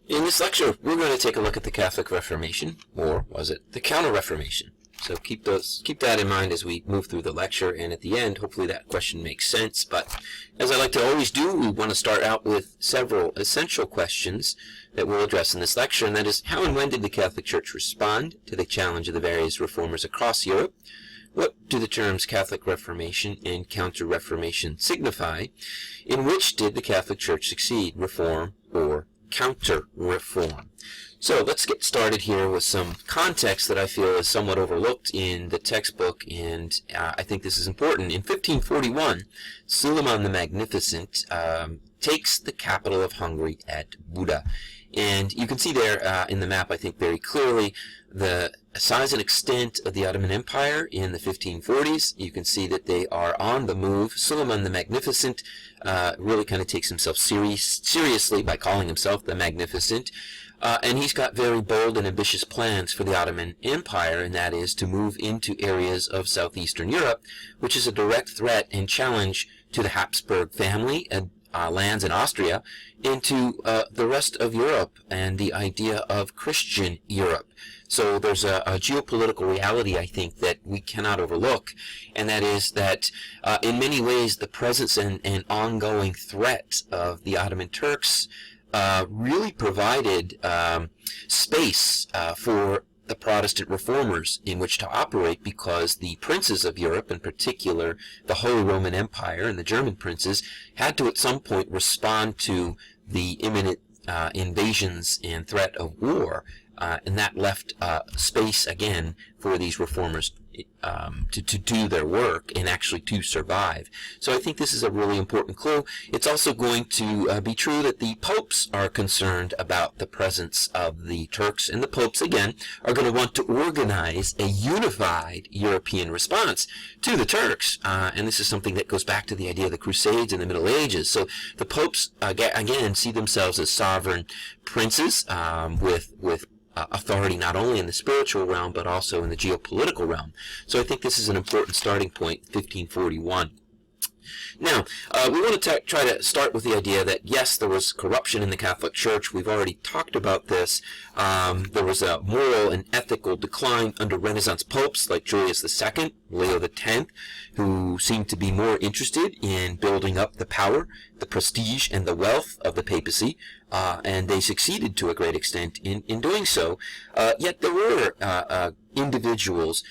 In this lecture, we're going to take a look at the Catholic Reformation, or was it the Counter-Reformation? So keep that in mind as we move through the lecture, and at the end, hopefully that question makes sense. But as I like to always do, we want to start out with several essential questions that we'll address in this lecture, and that is, how and when did the Catholic Church respond to the challenge of the various reformers across Europe? What do the terms Catholic Reformation and Counter-Reformation signify? In which did the Catholic Church succeed, reform or counter-reform? So let's get started here with some context that I feel is somewhat overlooked in the textbook, and I think this is important. In 1541, Suleiman the Magnificent takes the capital of Hungary at Buda. And you can see there in the map, I think very clearly, the size and extent of the Ottoman Empire in the 1540s. You can see that they are on the move. Suleiman the Magnificent really kind of takes himself seriously by calling himself the Magnificent. And he's got very bold and ambitious plans for the Ottoman Empire, and that is to move into areas of southeastern Europe, which is a direct threat and challenge to the Habsburg family and lands in Austria, into the rest of Europe and the idea of Christian Europe. So there's a geopolitical reality, I think, that we cannot overlook, and that is that in many ways the presence and ongoing threat of the Ottoman Turks really provided space for the Protestant reformers in which to operate, because the princes of Europe, in particular the Holy Roman Empire and the German princes, had to at some point respond to the imminent invasions and threat of war, and that left space again for these reformers to do their work and actually to survive. So I think this is a really important clue. It's also going to be true that the popes are concerned about the presence of the Turks, and the popes, again, are going to want to organize a unified European response to the Turks. And this is something that goes back to the idea of the Crusades in the Middle Ages. So the popes, again, see themselves as sovereign princes with authority not only in the spiritual realm but also in the geopolitical realm. So I think this is an important starting point, 1541. Now, we want to try to start with the idea that, yes, there was corruption in the Catholic Church. We've already talked about this. There was a moral and ethical decline under Renaissance popes like Julius II, Leo X, who seemed to be more interested in building up the power, the prestige, and the wealth of the papacy, and they succeeded to a great extent in doing so. Yet there were individuals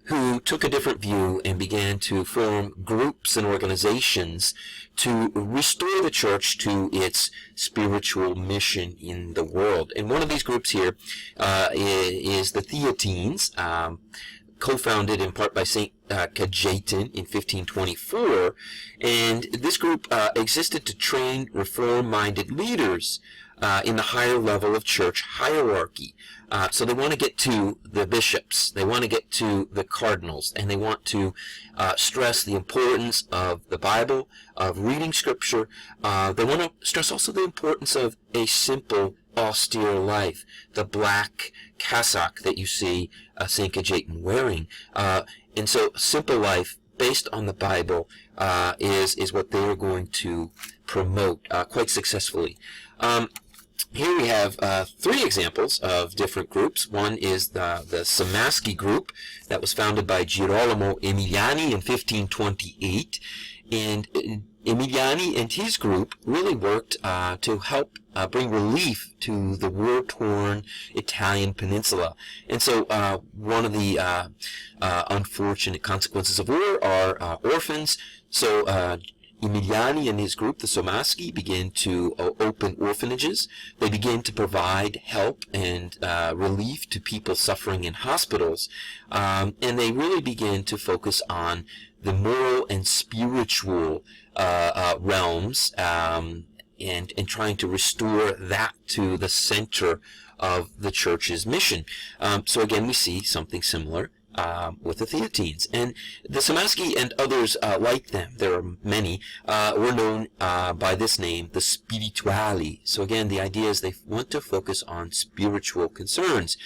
who took a different view and began to form groups and organizations to restore the church to its spiritual mission in the world. And one of these groups here is the Theatines, co-founded in part by St. Cajetan in 1524. And this group existed to train reform-minded leaders in the higher level of church hierarchy. So they want to get to the bishops, they want to get to the cardinals, and they want to stress the importance of the Bible, of reading Scripture. They want to stress also the importance of a simple, austere life, the black cassock that you see St. Cajetan wearing. And so simple life based on the Bible is what they are going to promote quite successfully. Here we have three examples of different groups. One is the Somaschi group that was founded by Girolamo Emiliani in 1528. And Emiliani and his group really worked to help bring relief to the war-torn Italian peninsula. And so one of the unfortunate consequences of war are orphans. So Emiliani and his group, the Somaschi, began to open orphanages. They began to provide help and relief to people suffering in hospitals. And they really began to focus on the moral and spiritual realms and trying to restore that to the center of the church's mission. So again, we see something similar with the Theatines. And the Somaschi and others like them, there are many, were known by this name, the Spirituali. So again, the idea is they want to focus on spiritual concerns.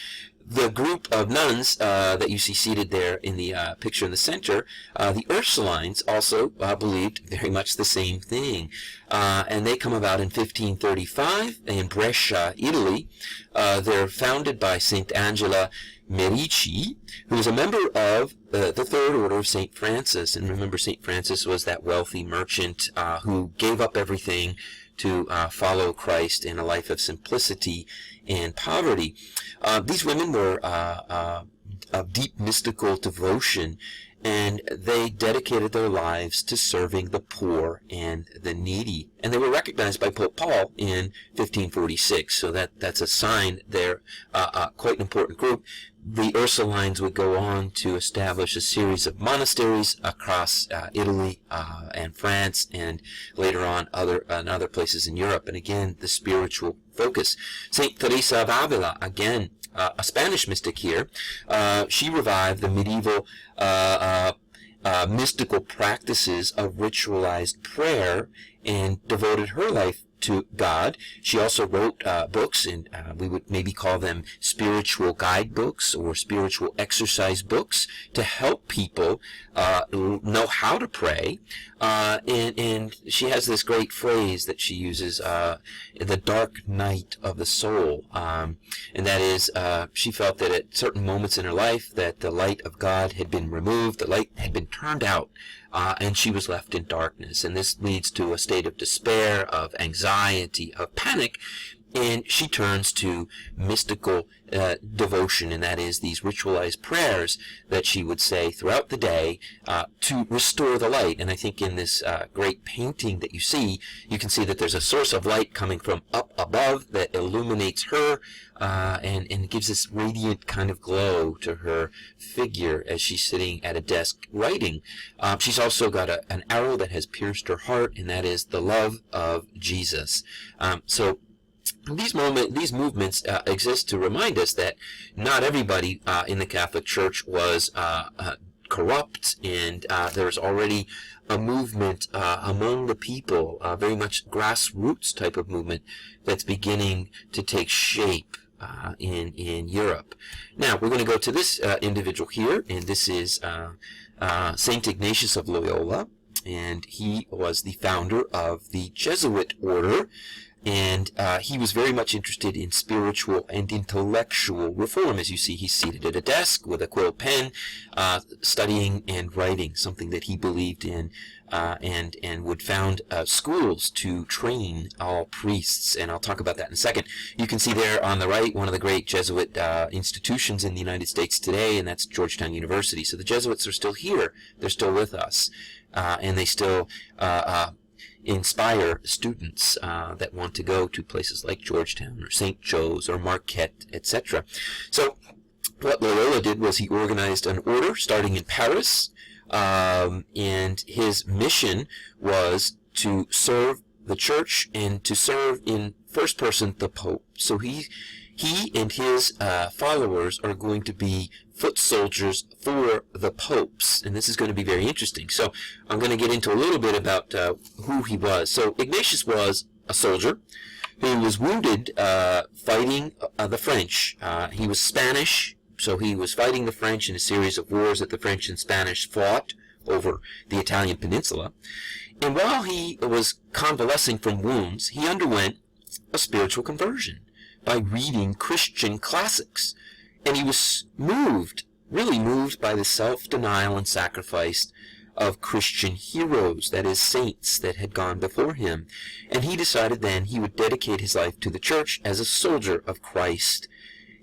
the group of nuns that you see seated there in the picture in the center, the Ursulines, also believed very much the same thing. And they come about in 1535 in Brescia, Italy. They're founded by St. Angela Merici, who was a member of the Third Order of St. Francis. And remember, St. Francis was that wealthy merchant who gave up everything to follow Christ in a life of simplicity and poverty. These women were of deep mystical devotion, and they dedicated their lives to serving the poor and the needy. And they were recognized by Pope Paul in 1546, so that's a sign they're quite an important group. The Ursulines would go on to establish a series of monasteries across Italy and France, and later on other places in Europe. And again, the spiritual focus. Saint Teresa of Avila, again, a Spanish mystic here. She revived the medieval mystical practices of ritualized prayer and devoted her life to God. She also wrote books, and we would maybe call them spiritual guidebooks or spiritual exercise books, to help people know how to pray. And she has this great phrase that she uses, the dark night of the soul. And that is, she felt that at certain moments in her life that the light of God had been removed, the light had been turned out, and she was left in darkness. And this leads to a state of despair, of anxiety, of panic, and she turns to mystical devotion, and that is these ritualized prayers that she would say throughout the day to restore the light. And I think in this great painting that you can see that there's a source of light coming from up above that illuminates her and gives this radiant kind of glow to her figure as she's sitting at a desk writing. She's also got an arrow that has pierced her heart, and that is the love of Jesus. So these movements exist to remind us that not everybody in the Catholic Church was corrupt, and there's already a movement among the people, very much grassroots type of movement that's beginning to take shape in Europe. Now we're going to go to this individual here, and this is Saint Ignatius of Loyola, and he was the founder of the Jesuit order. And he was very much interested in spiritual and intellectual reform. As you see, he's seated at a desk with a quill pen, studying and writing, something that he believed in, and would found schools to train all priests. And I'll talk about that in a second. You can see there on the right one of the great Jesuit institutions in the United States today, and that's Georgetown University. So the Jesuits are still here. They're still with us, and they still inspire students that want to go to places like Georgetown or St. Joe's or Marquette, etc. So what Loyola did was he organized an order starting in Paris, and his mission was to serve the church and to serve in first person the Pope. So he and his followers are going to be foot soldiers for the popes, and this is going to be very interesting. So I'm going to get into a little bit about who he was. So Ignatius was a soldier who was wounded fighting the French. He was Spanish, so he was fighting the French in a series of wars that the French and Spanish fought over the Italian peninsula. And while he was convalescing from wounds, he underwent a spiritual conversion by reading Christian classics. And he was really moved by the self-denial and sacrifice of Christian heroes, that is, saints that had gone before him. And he decided then he would dedicate his life to the church as a soldier of Christ.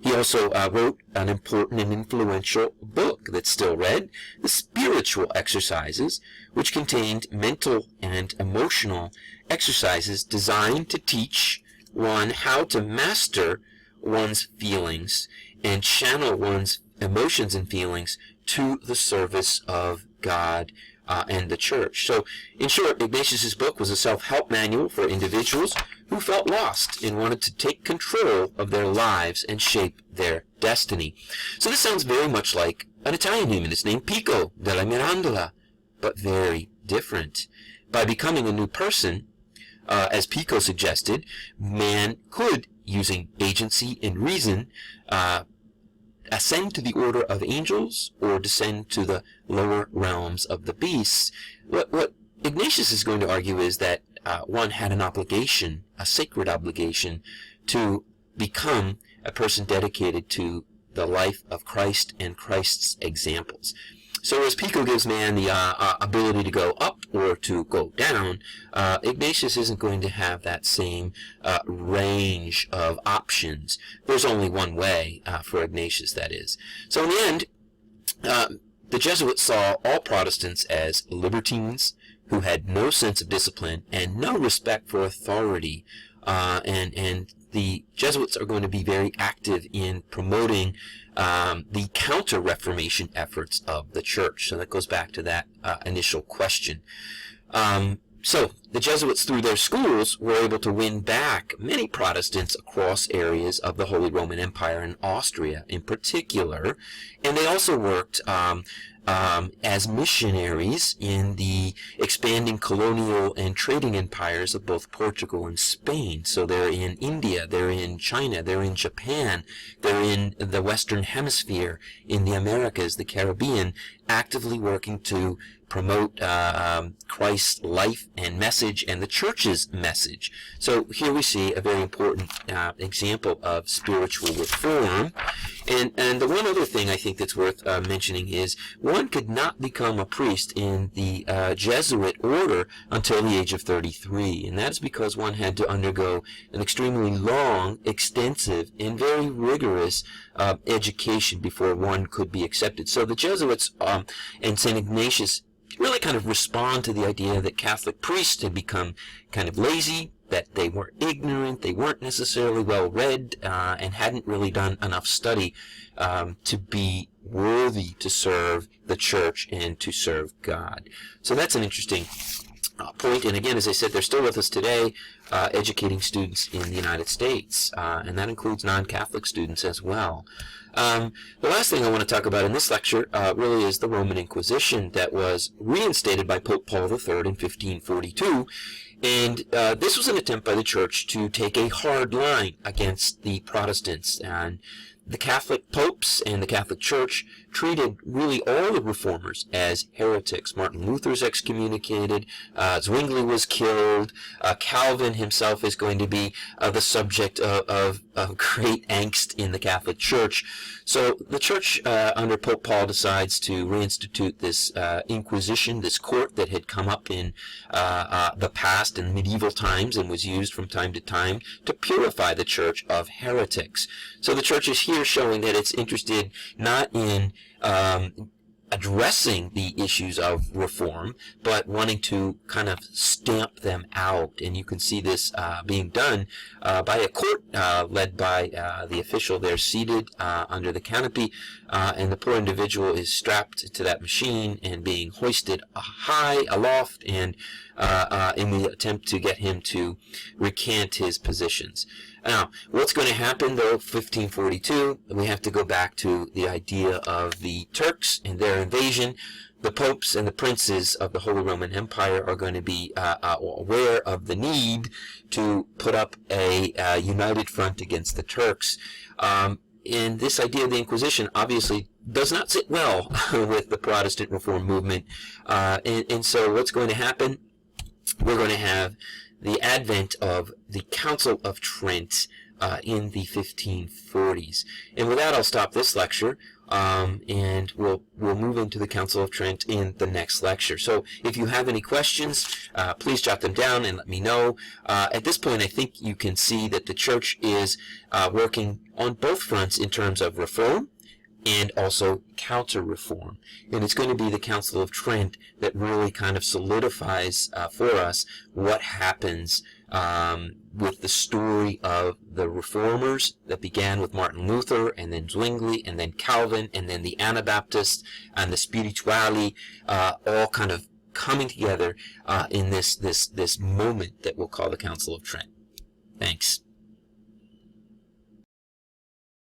He also wrote an important and influential book that's still read, The Spiritual Exercises, which contained mental and emotional exercises designed to teach one how to master one's feelings and channel one's emotions and feelings to the service of God and the church. So, in short, Ignatius's book was a self-help manual for individuals who felt lost and wanted to take control of their lives and shape their destiny. So this sounds very much like an Italian humanist named Pico della Mirandola, but very different. By becoming a new person, as Pico suggested, man could, using agency and reason, ascend to the order of angels or descend to the lower realms of the beasts. What Ignatius is going to argue is that one had an obligation, a sacred obligation, to become a person dedicated to the life of Christ and Christ's examples. So as Pico gives man the ability to go up or to go down, Ignatius isn't going to have that same range of options. There's only one way for Ignatius, that is. So in the end, the Jesuits saw all Protestants as libertines who had no sense of discipline and no respect for authority. And the Jesuits are going to be very active in promoting the counter-Reformation efforts of the Church. So that goes back to that initial question. So the Jesuits, through their schools, were able to win back many Protestants across areas of the Holy Roman Empire and Austria in particular. And they also worked as missionaries in the expanding colonial and trading empires of both Portugal and Spain. So they're in India, they're in China, they're in Japan, they're in the Western Hemisphere, in the Americas, the Caribbean, actively working to promote Christ's life and message and the Church's message. So here we see a very important example of spiritual reform. And the one other thing I think that's worth mentioning is one could not become a priest in the Jesuit order until the age of 33. And that's because one had to undergo an extremely long, extensive, and very rigorous education before one could be accepted. So the Jesuits and St. Ignatius really kind of respond to the idea that Catholic priests had become kind of lazy, that they were ignorant, they weren't necessarily well read, and hadn't really done enough study to be worthy to serve the Church and to serve God. So that's an interesting point. And again, as I said, they're still with us today, educating students in the United States, and that includes non-Catholic students as well. The last thing I want to talk about in this lecture really is the Roman Inquisition that was reinstated by Pope Paul III in 1542. And this was an attempt by the Church to take a hard line against the Protestants. And the Catholic popes and the Catholic Church treated really all the reformers as heretics. Martin Luther's excommunicated, Zwingli was killed, Calvin himself is going to be the subject of great angst in the Catholic Church. So the Church under Pope Paul decides to reinstitute this Inquisition, this court that had come up in the past in medieval times and was used from time to time to purify the Church of heretics. So the Church is here showing that it's interested not in addressing the issues of reform, but wanting to kind of stamp them out. And you can see this being done by a court led by the official there seated under the canopy, and the poor individual is strapped to that machine and being hoisted high aloft and in the attempt to get him to recant his positions. Now, what's going to happen, though, 1542, we have to go back to the idea of the Turks and their invasion. The popes and the princes of the Holy Roman Empire are going to be aware of the need to put up a united front against the Turks. And this idea of the Inquisition obviously does not sit well with the Protestant Reform movement. And so what's going to happen? We're going to have the advent of the Council of Trent in the 1540s. And with that, I'll stop this lecture, and we'll move into the Council of Trent in the next lecture. So if you have any questions, please jot them down and let me know. At this point, I think you can see that the Church is working on both fronts in terms of reform and also counter-reform. And it's going to be the Council of Trent that really kind of solidifies for us what happens with the story of the reformers that began with Martin Luther, and then Zwingli, and then Calvin, and then the Anabaptists, and the Spirituali, all kind of coming together in this moment that we'll call the Council of Trent. Thanks.